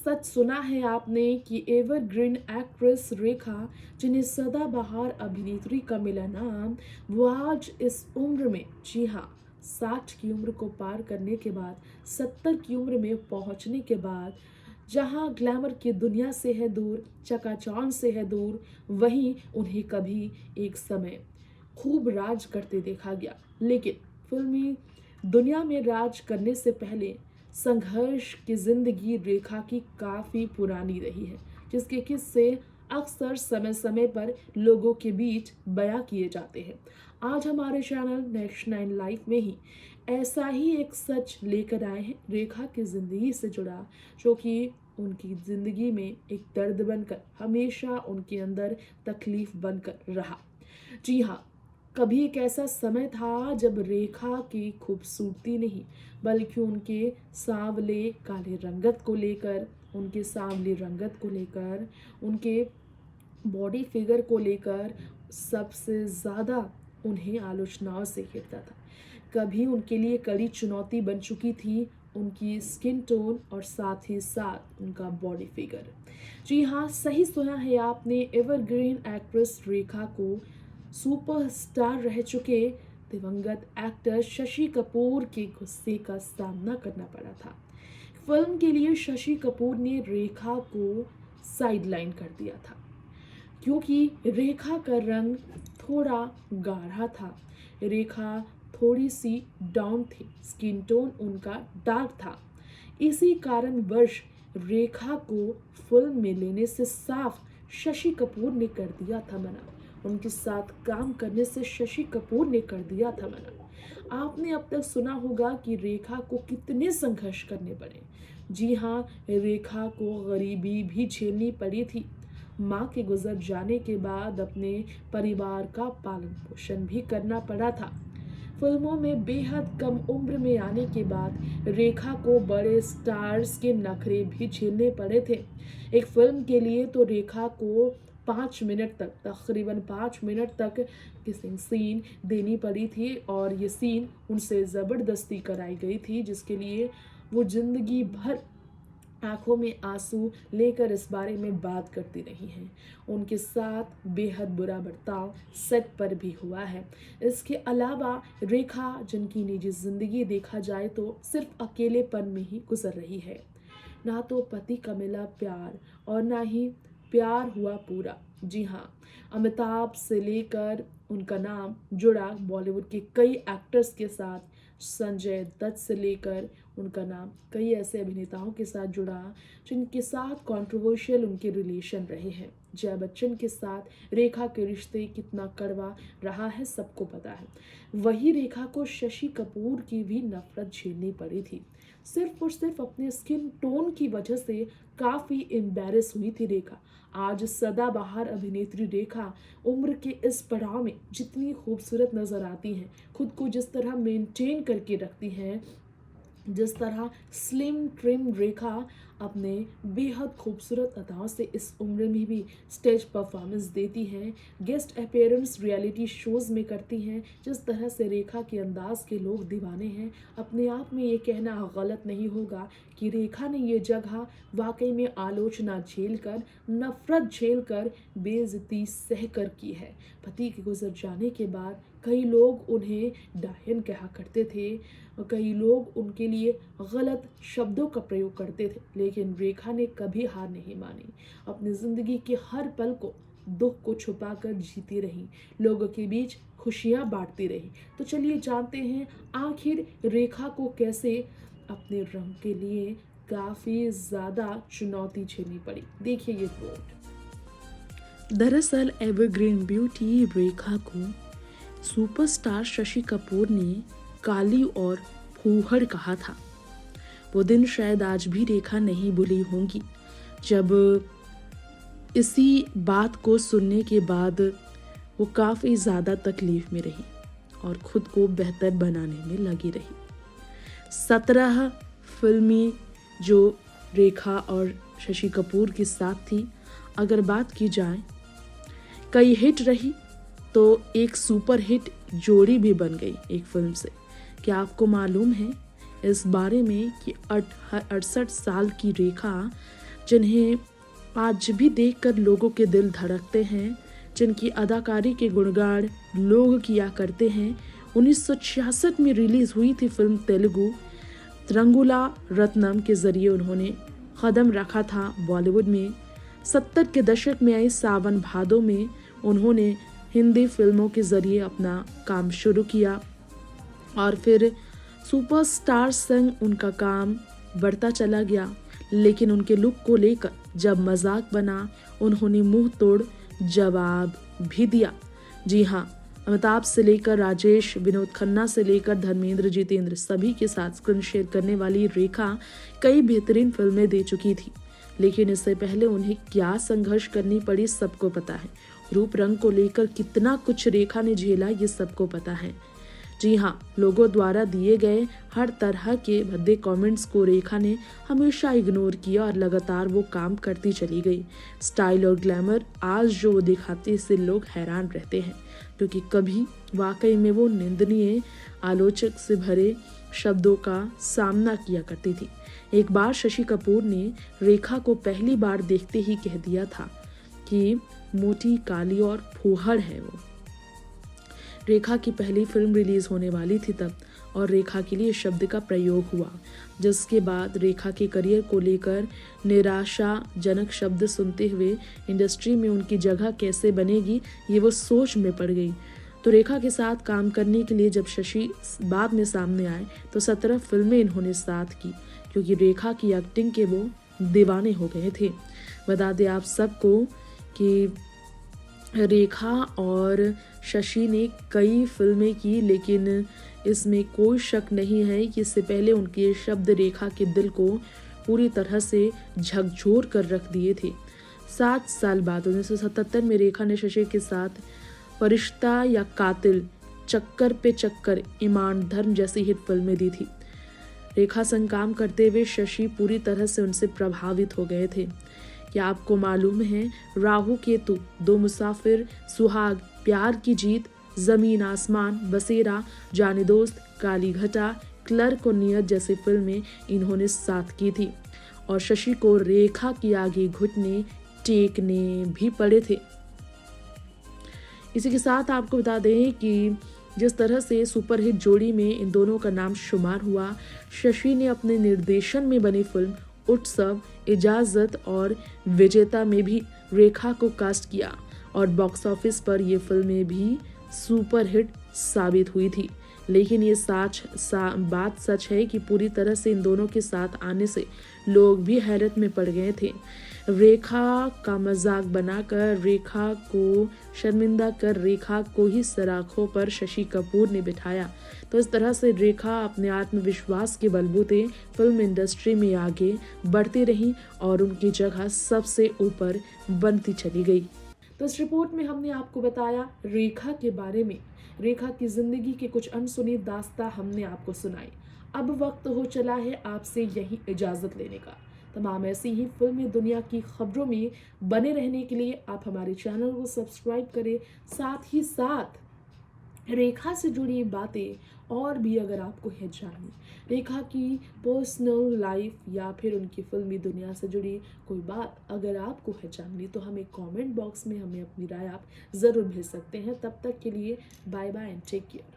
सच सुना है आपने कि एवरग्रीन एक्ट्रेस रेखा, जिन्हें सदाबहार अभिनेत्री का मिला नाम, वो आज इस उम्र में, जी हाँ, 60 की उम्र को पार करने के बाद, 70 की उम्र में पहुंचने के बाद, जहां ग्लैमर की दुनिया से है दूर, चकाचौंध से है दूर, वहीं उन्हें कभी एक समय खूब राज करते देखा गया। लेकिन फिल्मी दुनिया में राज करने से पहले संघर्ष की जिंदगी रेखा की काफी पुरानी रही है, जिसके किस्से अक्सर समय समय पर लोगों के बीच बयां किए जाते हैं। आज हमारे चैनल नेक्स्ट 9 लाइफ में ही ऐसा ही एक सच लेकर आए हैं, रेखा की जिंदगी से जुड़ा, जो कि उनकी जिंदगी में एक दर्द बनकर हमेशा उनके अंदर तकलीफ बनकर रहा। जी हाँ, कभी एक ऐसा समय था जब रेखा की खूबसूरती नहीं, बल्कि उनके सांवले काले रंगत को लेकर, उनके सांवले रंगत को लेकर, उनके बॉडी फिगर को लेकर सबसे ज़्यादा उन्हें आलोचनाओं से घिरता था। कभी उनके लिए कड़ी चुनौती बन चुकी थी उनकी स्किन टोन और साथ ही साथ उनका बॉडी फिगर। जी हाँ, सही सुना है आपने, एवरग्रीन एक्ट्रेस रेखा को सुपरस्टार रह चुके दिवंगत एक्टर शशि कपूर के गुस्से का सामना करना पड़ा था। फिल्म के लिए शशि कपूर ने रेखा को साइडलाइन कर दिया था, क्योंकि रेखा का रंग थोड़ा गाढ़ा था, रेखा थोड़ी सी डाउन थी, स्किन टोन उनका डार्क था। इसी कारणवश रेखा को फिल्म में लेने से साफ शशि कपूर ने कर दिया था मना। उनके साथ काम करने से शशि कपूर ने कर दिया था मना। आपने अब तक सुना होगा कि रेखा को कितने संघर्ष करने पड़े। जी हाँ, रेखा को गरीबी भी झेलनी पड़ी थी। माँ के गुजर जाने के बाद अपने परिवार का पालन पोषण भी करना पड़ा था। फिल्मों में बेहद कम उम्र में आने के बाद रेखा को बड़े स्टार्स के नखरे भी झेलने पड़े थे। एक फिल्म के लिए तो रेखा को 5 मिनट तक, तकरीबन 5 मिनट तक किसिंग सीन देनी पड़ी थी, और ये सीन उनसे ज़बरदस्ती कराई गई थी, जिसके लिए वो जिंदगी भर आंखों में आंसू लेकर इस बारे में बात करती रही हैं। उनके साथ बेहद बुरा बर्ताव सेट पर भी हुआ है। इसके अलावा रेखा, जिनकी निजी जिंदगी देखा जाए तो सिर्फ अकेलेपन में ही गुजर रही है। ना तो पति का मिला प्यार और ना ही प्यार हुआ पूरा। जी हाँ, अमिताभ से लेकर उनका नाम जुड़ा बॉलीवुड के कई एक्टर्स के साथ, संजय दत्त से लेकर उनका नाम कई ऐसे अभिनेताओं के साथ जुड़ा जिनके साथ कंट्रोवर्शियल उनके रिलेशन रहे हैं। जया बच्चन के साथ रेखा के रिश्ते कितना कड़वा रहा है सबको पता है। वही रेखा को शशि कपूर की भी नफरत झेलनी पड़ी थी। सिर्फ और सिर्फ अपने स्किन टोन की वजह से काफ़ी एम्बैरेस हुई थी रेखा। आज सदाबहार अभिनेत्री रेखा उम्र के इस पड़ाव में जितनी खूबसूरत नजर आती हैं, खुद को जिस तरह मेंटेन करके रखती हैं, जिस तरह स्लिम ट्रिम रेखा अपने बेहद खूबसूरत अदाओं से इस उम्र में भी स्टेज परफॉर्मेंस देती हैं, गेस्ट अपीयरेंस रियलिटी शोज़ में करती हैं, जिस तरह से रेखा के अंदाज के लोग दीवाने हैं, अपने आप में ये कहना गलत नहीं होगा कि रेखा ने ये जगह वाकई में आलोचना झेलकर, नफरत झेलकर, बेइज्जती सहकर की है। पति के गुजर जाने के बाद कई लोग उन्हें डायन कहा करते थे, कई लोग उनके लिए गलत शब्दों का प्रयोग करते थे, लेकिन रेखा ने कभी हार नहीं मानी। अपनी जिंदगी के हर पल को, दुख को छुपाकर जीती रही, लोगों के बीच खुशियां बांटती रही। तो चलिए जानते हैं आखिर रेखा को कैसे अपने रंग के लिए काफी ज्यादा चुनौती झेलनी पड़ी। देखिए ये रिपोर्ट। दरअसल एवरग्रीन ब्यूटी रेखा को सुपरस्टार शशि कपूर ने काली और फूहड़ कहा था। वो दिन शायद आज भी रेखा नहीं भूली होंगी, जब इसी बात को सुनने के बाद वो काफ़ी ज़्यादा तकलीफ में रही और ख़ुद को बेहतर बनाने में लगी रही। 17 फिल्में जो रेखा और शशि कपूर के साथ थी, अगर बात की जाए, कई हिट रही तो एक सुपर हिट जोड़ी भी बन गई एक फिल्म से। क्या आपको मालूम है इस बारे में कि 68 साल की रेखा जिन्हें आज भी देखकर लोगों के दिल धड़कते हैं, जिनकी अदाकारी के गुणगान लोग किया करते हैं। 1966 में रिलीज हुई थी फिल्म तेलुगु रंगुला रत्नम के जरिए उन्होंने कदम रखा था बॉलीवुड में। 70 के दशक में आई सावन भादो में उन्होंने हिंदी फिल्मों के जरिए अपना काम शुरू किया और फिर सुपरस्टार संग उनका काम बढ़ता चला गया। लेकिन उनके लुक को लेकर जब मजाक बना, उन्होंने मुंह तोड़ जवाब भी दिया। जी हाँ, अमिताभ से लेकर राजेश, विनोद खन्ना से लेकर धर्मेंद्र, जितेंद्र सभी के साथ स्क्रीन शेयर करने वाली रेखा कई बेहतरीन फिल्में दे चुकी थी। लेकिन इससे पहले उन्हें क्या संघर्ष करनी पड़ी सबको पता है। रूप रंग को लेकर कितना कुछ रेखा ने झेला ये सबको पता है। जी हाँ, लोगों द्वारा दिए गए हर तरह के भद्दे कमेंट्स को रेखा ने हमेशा इग्नोर किया और लगातार वो काम करती चली गई। स्टाइल और ग्लैमर आज जो वो दिखाती है इससे लोग हैरान रहते हैं, क्योंकि कभी वाकई में वो निंदनीय आलोचक से भरे शब्दों का सामना किया करती थी। एक बार शशि कपूर ने रेखा को पहली बार देखते ही कह दिया था कि मोटी, काली और फूहड़ है वो। रेखा की पहली फिल्म रिलीज होने वाली थी तब, और रेखा के लिए शब्द का प्रयोग हुआ, जिसके बाद रेखा के करियर को लेकर निराशाजनक शब्द सुनते हुए इंडस्ट्री में उनकी जगह कैसे बनेगी ये वो सोच में पड़ गई। तो रेखा के साथ काम करने के लिए जब शशि बाद में सामने आए तो 17 फिल्में इन्होंने साथ की, क्योंकि रेखा की एक्टिंग के वो दीवाने हो गए थे। बता दें आप सबको कि रेखा और शशि ने कई फिल्में की, लेकिन इसमें कोई शक नहीं है कि इससे पहले उनके शब्द रेखा के दिल को पूरी तरह से झकझोर कर रख दिए थे। 7 साल बाद 1977 में रेखा ने शशि के साथ फरिश्ता या कातिल, चक्कर पे चक्कर, ईमान धर्म जैसी हिट फिल्में दी थी। रेखा संग काम करते हुए शशि पूरी तरह से उनसे प्रभावित हो गए थे। क्या आपको मालूम है राहु केतु, दो मुसाफिर, सुहाग, प्यार की जीत, जमीन आसमान, बसेरा, जाने दोस्त, काली घटा, क्लर्क और नियत जैसी फिल्में इन्होंने साथ की थी और शशि को रेखा के आगे घुटने टेकने भी पड़े थे। इसी के साथ आपको बता दें कि जिस तरह से सुपरहिट जोड़ी में इन दोनों का नाम शुमार हुआ, शशि ने अपने निर्देशन में बनी फिल्म उत्सव, इजाजत और विजेता में भी रेखा को कास्ट किया और बॉक्स ऑफिस पर ये फिल्में भी सुपरहिट साबित हुई थी। लेकिन ये बात सच है कि पूरी तरह से इन दोनों के साथ आने से लोग भी हैरत में पड़ गए थे। रेखा का मजाक बनाकर, रेखा को शर्मिंदा कर, रेखा को ही सराखों पर शशि कपूर ने बिठाया। तो इस तरह से रेखा अपने आत्मविश्वास के बलबूते फिल्म इंडस्ट्री में आगे बढ़ती रही और उनकी जगह सबसे ऊपर बनती चली गई। तो इस रिपोर्ट में हमने आपको बताया रेखा के बारे में, रेखा की जिंदगी के कुछ अनसुनी दास्तां हमने आपको सुनाई। अब वक्त हो चला है आपसे यही इजाजत लेने का। तमाम ऐसी ही फिल्मी दुनिया की खबरों में बने रहने के लिए आप हमारे चैनल को सब्सक्राइब करें। साथ ही साथ रेखा से जुड़ी बातें और भी अगर आपको है जाननी, रेखा की पर्सनल लाइफ या फिर उनकी फिल्मी दुनिया से जुड़ी कोई बात अगर आपको है जाननी, तो हमें कमेंट बॉक्स में हमें अपनी राय आप ज़रूर भेज सकते हैं। तब तक के लिए bye bye and take care.